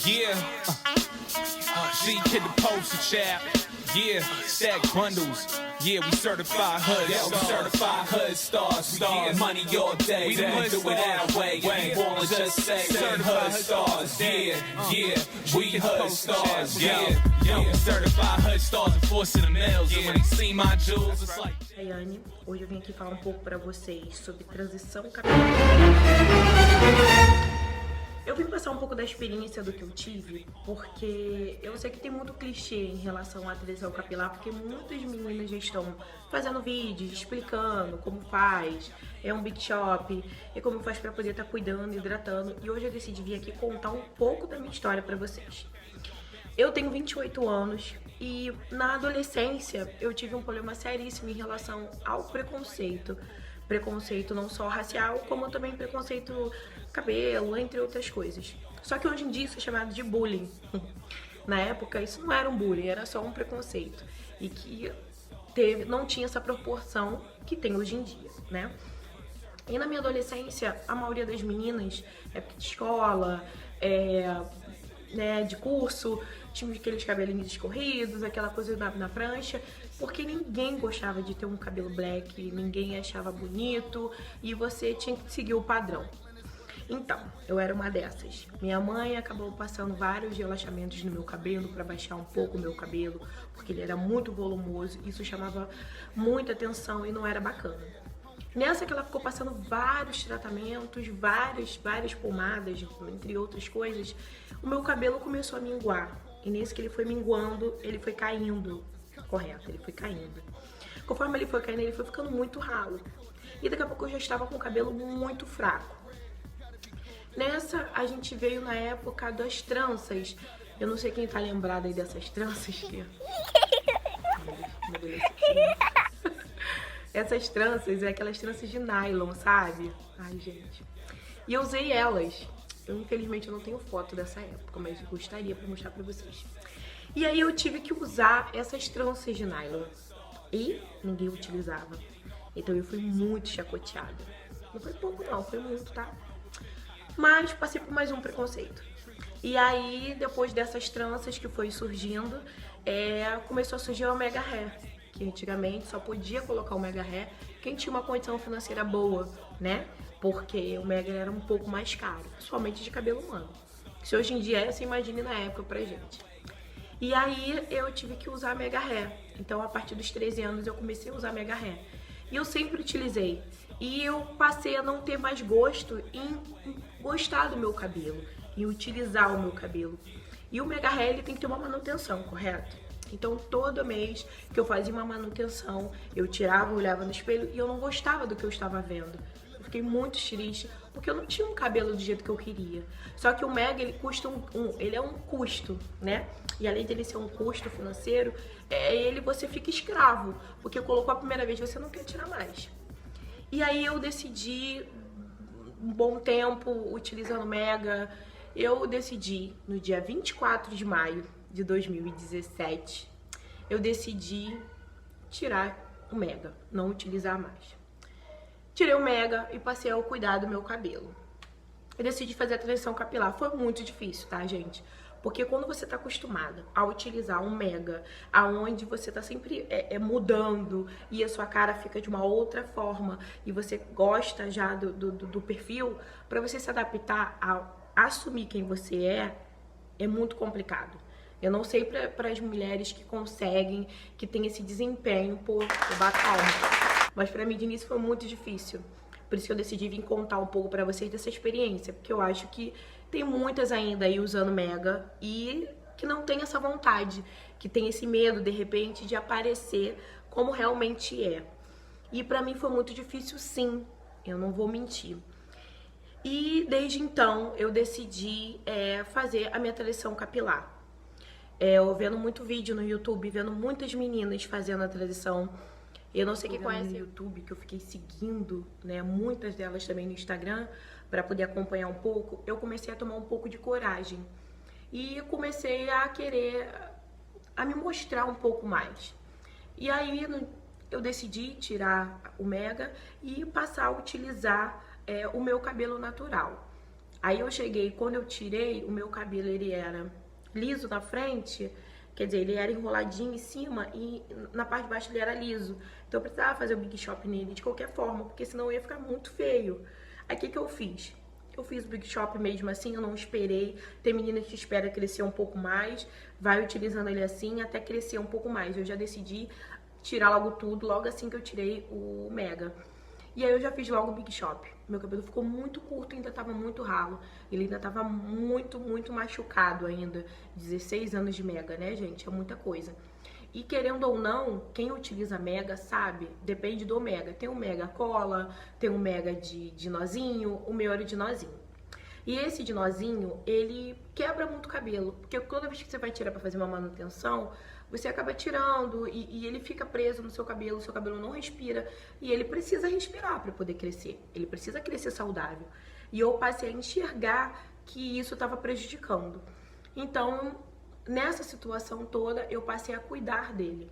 Yeah, she hit the poster child. Yeah, stack bundles. Yeah, we certified HUD. Yeah, we certified HUD stars. Yeah, money all day. We don't do it our way. We wanna just say HUD stars. Yeah, we HUD stars. Yeah, certified HUD stars enforcing the mails. And when they see my jewels, it's like. Rayane, hoje eu vim aqui falar um pouco pra vocês sobre transição capilar. Eu vim passar um pouco da experiência do que eu tive, porque eu sei que tem muito clichê em relação à transição capilar, porque muitas meninas já estão fazendo vídeos explicando como faz, é um big shop, e como faz pra poder estar cuidando, hidratando, e hoje eu decidi vir aqui contar um pouco da minha história pra vocês. Eu tenho 28 anos e na adolescência eu tive um problema seríssimo em relação ao preconceito. Preconceito não só racial, como também preconceito cabelo, entre outras coisas. Só que hoje em dia isso é chamado de bullying. Na época isso não era um bullying, era só um preconceito. E que não tinha essa proporção que tem hoje em dia, né? E na minha adolescência, a maioria das meninas, época de escola, de curso, tinha aqueles cabelinhos escorridos, aquela coisa na prancha, porque ninguém gostava de ter um cabelo black, ninguém achava bonito e você tinha que seguir o padrão. Então, eu era uma dessas. Minha mãe acabou passando vários relaxamentos no meu cabelo para baixar um pouco o meu cabelo, porque ele era muito volumoso, isso chamava muita atenção e não era bacana. Nessa que ela ficou passando vários tratamentos, várias pomadas, entre outras coisas, o meu cabelo começou a minguar. E nesse que ele foi minguando, ele foi caindo. Correto, ele foi caindo. Conforme ele foi caindo, ele foi ficando muito ralo. E daqui a pouco eu já estava com o cabelo muito fraco. Nessa, a gente veio na época das tranças. Eu não sei quem tá lembrado aí dessas tranças que... Essas tranças é aquelas tranças de nylon, sabe? Ai, gente. E eu usei elas. Eu, infelizmente, eu não tenho foto dessa época, mas eu gostaria pra mostrar pra vocês. E aí eu tive que usar essas tranças de nylon. E ninguém utilizava. Então eu fui muito chacoteada. Não foi pouco não, foi muito, tá? Mas passei por mais um preconceito. E aí, depois dessas tranças que foi surgindo, começou a surgir o Omega Hair. Que antigamente só podia colocar o Mega Hair quem tinha uma condição financeira boa, né? Porque o Mega era um pouco mais caro, principalmente de cabelo humano. Se hoje em dia você imagine na época pra gente. E aí eu tive que usar Mega Hair. Então a partir dos 13 anos eu comecei a usar Mega Hair. E eu sempre utilizei. E eu passei a não ter mais gosto em gostar do meu cabelo, em utilizar o meu cabelo. E o Mega Hair ele tem que ter uma manutenção, correto? Então, todo mês que eu fazia uma manutenção, eu tirava, olhava no espelho e eu não gostava do que eu estava vendo. Eu fiquei muito triste, porque eu não tinha um cabelo do jeito que eu queria. Só que o Mega, ele custa ele é um custo, né? E além dele ser um custo financeiro, você fica escravo, porque colocou a primeira vez, você não quer tirar mais. E aí eu decidi, um bom tempo, utilizando o Mega, eu decidi, no dia 24 de maio, de 2017, eu decidi tirar o Mega, não utilizar mais. Tirei o Mega e passei a cuidar do meu cabelo. Eu decidi fazer a transição capilar. Foi muito difícil, tá, gente? Porque quando você tá acostumada a utilizar um Mega, aonde você tá sempre mudando e a sua cara fica de uma outra forma e você gosta já do perfil, pra você se adaptar a assumir quem você é muito complicado. Eu não sei para as mulheres que conseguem, que tem esse desempenho, pô, eu bato calma. Mas para mim de início foi muito difícil. Por isso que eu decidi vir contar um pouco para vocês dessa experiência, porque eu acho que tem muitas ainda aí usando Mega e que não tem essa vontade, que tem esse medo de repente de aparecer como realmente é. E para mim foi muito difícil, sim, eu não vou mentir. E desde então eu decidi fazer a minha transição capilar. Eu vendo muito vídeo no YouTube, vendo muitas meninas fazendo a transição. Eu não sei quem conhece o YouTube, que eu fiquei seguindo, né, muitas delas também no Instagram, para poder acompanhar um pouco. Eu comecei a tomar um pouco de coragem. E comecei a querer me mostrar um pouco mais. E aí eu decidi tirar o Mega e passar a utilizar o meu cabelo natural. Aí eu cheguei, quando eu tirei, o meu cabelo ele era liso na frente, quer dizer, ele era enroladinho em cima e na parte de baixo ele era liso. Então eu precisava fazer o Big Shop nele de qualquer forma, porque senão ia ficar muito feio. Aí o que eu fiz? Eu fiz o Big Shop mesmo assim, eu não esperei. Tem menina que espera crescer um pouco mais, vai utilizando ele assim até crescer um pouco mais. Eu já decidi tirar logo tudo, logo assim que eu tirei o Mega. E aí eu já fiz logo o Big Shop. Meu cabelo ficou muito curto, ainda tava muito ralo. Ele ainda tava muito, muito machucado ainda. 16 anos de Mega, né, gente? É muita coisa. E querendo ou não, quem utiliza Mega sabe, depende do Mega. Tem o Mega cola, tem o Mega de nozinho, o meu era de nozinho. E esse de nozinho, ele quebra muito o cabelo. Porque toda vez que você vai tirar pra fazer uma manutenção, você acaba tirando e ele fica preso no seu cabelo não respira. E ele precisa respirar para poder crescer. Ele precisa crescer saudável. E eu passei a enxergar que isso estava prejudicando. Então, nessa situação toda, eu passei a cuidar dele.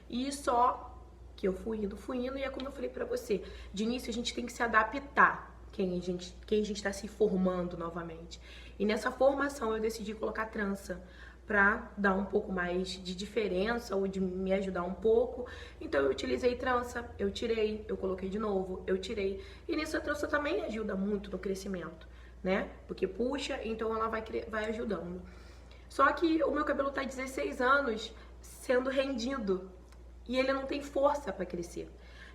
E só que eu fui indo, e é como eu falei pra você. De início, a gente tem que se adaptar. Quem a gente está se formando novamente. E nessa formação eu decidi colocar trança para dar um pouco mais de diferença ou de me ajudar um pouco. Então eu utilizei trança, eu tirei, eu coloquei de novo, eu tirei. E nisso a trança também ajuda muito no crescimento, né? Porque puxa, então ela vai ajudando. Só que o meu cabelo tá 16 anos sendo rendido e ele não tem força para crescer.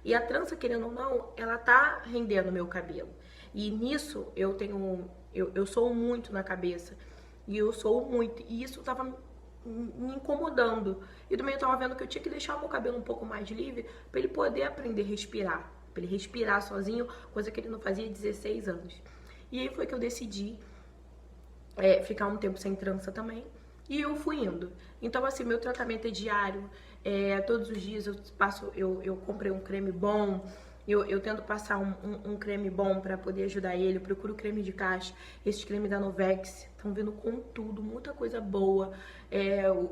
E a trança, querendo ou não, ela tá rendendo o meu cabelo. E nisso eu sou muito na cabeça. E eu sou muito. E isso tava me incomodando. E também eu tava vendo que eu tinha que deixar o meu cabelo um pouco mais livre pra ele poder aprender a respirar. Pra ele respirar sozinho, coisa que ele não fazia há 16 anos. E aí foi que eu decidi ficar um tempo sem trança também. E eu fui indo. Então, assim, meu tratamento é diário. Todos os dias eu comprei um creme bom. Eu tento passar um creme bom pra poder ajudar ele. Eu procuro creme de caixa. Esse creme da Novex estão vindo com tudo, muita coisa boa.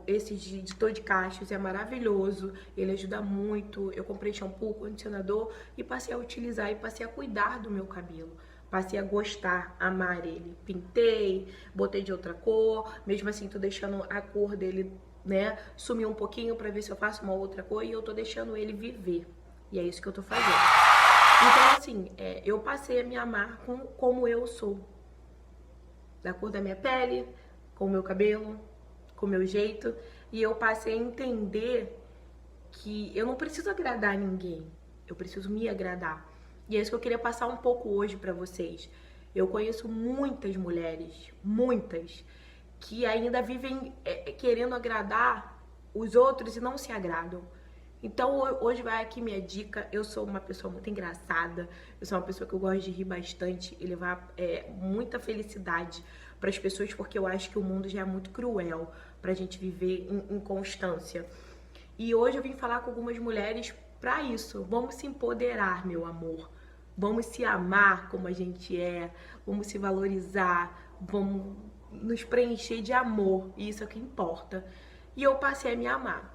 Esse de Tô de Cachos é maravilhoso. Ele ajuda muito. Eu comprei shampoo, condicionador e passei a utilizar e passei a cuidar do meu cabelo. Passei a gostar, amar ele. Pintei, botei de outra cor. Mesmo assim, tô deixando a cor dele, né, sumir um pouquinho pra ver se eu faço uma outra cor. E eu tô deixando ele viver. E é isso que eu tô fazendo. Então, assim, eu passei a me amar como eu sou. Da cor da minha pele, com o meu cabelo, com o meu jeito. E eu passei a entender que eu não preciso agradar ninguém. Eu preciso me agradar. E é isso que eu queria passar um pouco hoje pra vocês. Eu conheço muitas mulheres, muitas, que ainda vivem querendo agradar os outros e não se agradam. Então hoje vai aqui minha dica. Eu sou uma pessoa muito engraçada, eu sou uma pessoa que eu gosto de rir bastante e levar muita felicidade para as pessoas, porque eu acho que o mundo já é muito cruel pra gente viver em constância. E hoje eu vim falar com algumas mulheres pra isso. Vamos se empoderar, meu amor. Vamos se amar como a gente é, vamos se valorizar, vamos nos preencher de amor, e isso é o que importa. E eu passei a me amar.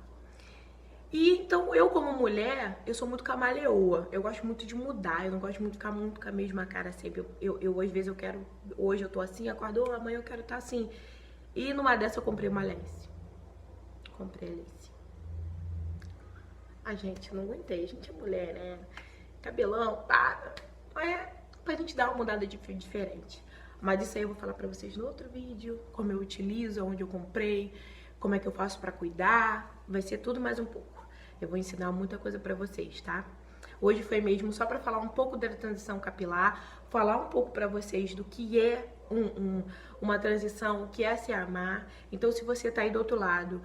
E então, eu como mulher, eu sou muito camaleoa. Eu gosto muito de mudar, eu não gosto muito de ficar muito com a mesma cara sempre. Às vezes eu quero, hoje eu tô assim, acordou, amanhã eu quero estar assim. E numa dessa eu comprei uma lace. Comprei a lace. A gente, não aguentei, a gente é mulher, né? Cabelão, pá. Pra gente dar uma mudada diferente. Mas isso aí eu vou falar pra vocês no outro vídeo. Como eu utilizo, onde eu comprei, como é que eu faço pra cuidar. Vai ser tudo mais um pouco. Eu vou ensinar muita coisa pra vocês, tá? Hoje foi mesmo só pra falar um pouco da transição capilar, falar um pouco pra vocês do que é uma transição, o que é se amar. Então, se você tá aí do outro lado,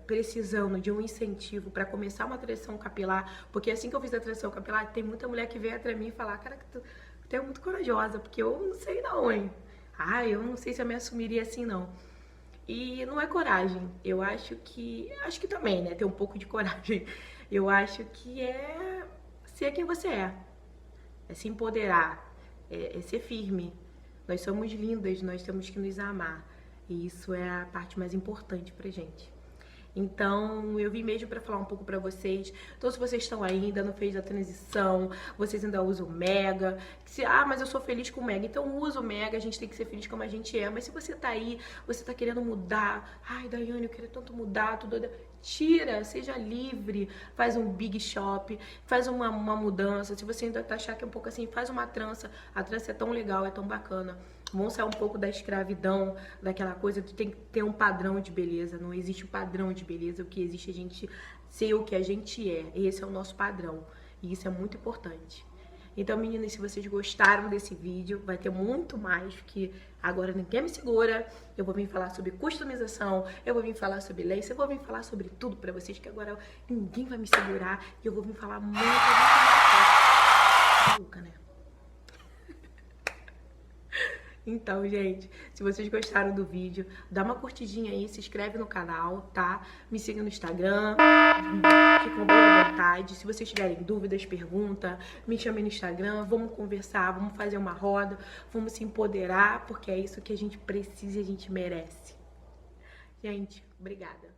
precisando de um incentivo pra começar uma transição capilar, porque assim que eu fiz a transição capilar, tem muita mulher que vem atrás de mim e fala, cara, tu é muito corajosa, porque eu não sei não, hein? Eu não sei se eu me assumiria assim, não. E não é coragem, eu acho que também, né, ter um pouco de coragem. Eu acho que é ser quem você é se empoderar, é ser firme. Nós somos lindas, nós temos que nos amar. E isso é a parte mais importante pra gente. Então, eu vim mesmo pra falar um pouco pra vocês. Então, se vocês estão aí, ainda não fez a transição, vocês ainda usam o Mega. Mas eu sou feliz com o Mega. Então, usa o Mega, a gente tem que ser feliz como a gente é. Mas se você tá aí, você tá querendo mudar. Ai, Daiane, eu queria tanto mudar, tudo. Tira, seja livre, faz um big shop, faz uma mudança. Se você ainda tá achando que é um pouco assim, faz uma trança. A trança é tão legal, é tão bacana. Vamos sair um pouco da escravidão, daquela coisa de tem que ter um padrão de beleza. Não existe um padrão de beleza, o que existe é a gente ser o que a gente é. Esse é o nosso padrão. E isso é muito importante. Então, meninas, se vocês gostaram desse vídeo, vai ter muito mais, porque agora ninguém me segura. Eu vou vir falar sobre customização, eu vou vir falar sobre lace, eu vou vir falar sobre tudo pra vocês, que agora ninguém vai me segurar. E eu vou vir falar muito maluca, né? Então, gente, se vocês gostaram do vídeo, dá uma curtidinha aí, se inscreve no canal, tá? Me siga no Instagram, ficam bem à vontade. Se vocês tiverem dúvidas, pergunta, me chamem no Instagram, vamos conversar, vamos fazer uma roda, vamos se empoderar, porque é isso que a gente precisa e a gente merece. Gente, obrigada.